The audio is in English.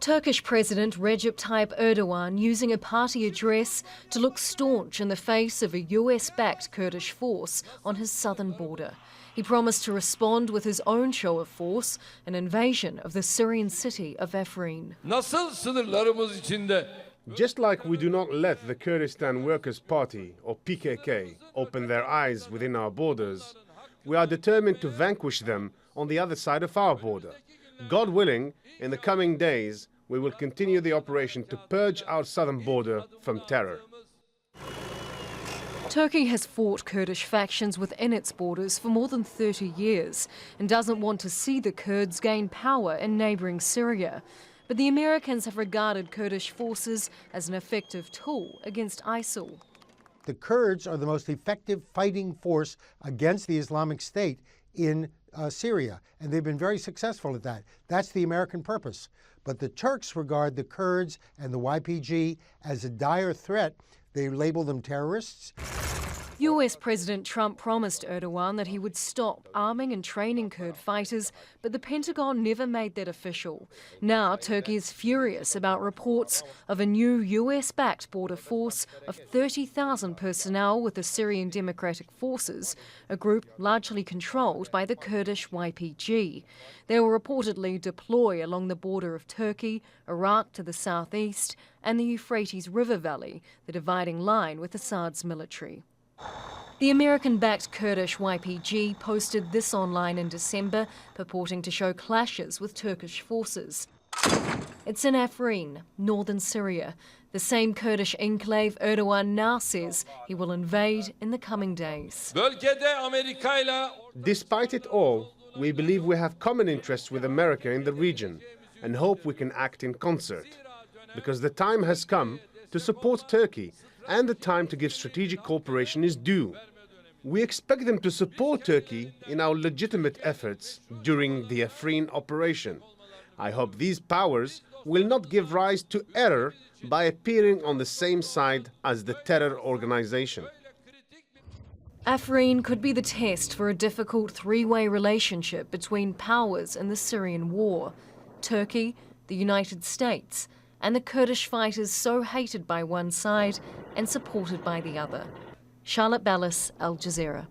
Turkish President Recep Tayyip Erdogan using a party address to look staunch in the face of a US-backed Kurdish force on his southern border. He promised to respond with his own show of force, an invasion of the Syrian city of Afrin. Just like we do not let the Kurdistan Workers' Party, or PKK, open their eyes within our borders, we are determined to vanquish them on the other side of our border. God willing, in the coming days, we will continue the operation to purge our southern border from terror. Turkey has fought Kurdish factions within its borders for more than 30 years and doesn't want to see the Kurds gain power in neighbouring Syria. But the Americans have regarded Kurdish forces as an effective tool against ISIL. The Kurds are the most effective fighting force against the Islamic State in Syria, and they've been very successful at that. That's the American purpose. But the Turks regard the Kurds and the YPG as a dire threat. They label them terrorists. US President Trump promised Erdogan that he would stop arming and training Kurd fighters, but the Pentagon never made that official. Now Turkey is furious about reports of a new US-backed border force of 30,000 personnel with the Syrian Democratic Forces, a group largely controlled by the Kurdish YPG. They will reportedly deploy along the border of Turkey, Iraq to the southeast, and the Euphrates River Valley, the dividing line with Assad's military. The American-backed Kurdish YPG posted this online in December, purporting to show clashes with Turkish forces. It's in Afrin, northern Syria, the same Kurdish enclave Erdogan now says he will invade in the coming days. Despite it all, we believe we have common interests with America in the region and hope we can act in concert, because the time has come to support Turkey and the time to give strategic cooperation is due. We expect them to support Turkey in our legitimate efforts during the Afrin operation. I hope these powers will not give rise to error by appearing on the same side as the terror organization. Afrin could be the test for a difficult three-way relationship between powers in the Syrian war: Turkey, the United States, and the Kurdish fighters so hated by one side and supported by the other. Charlotte Bellis, Al Jazeera.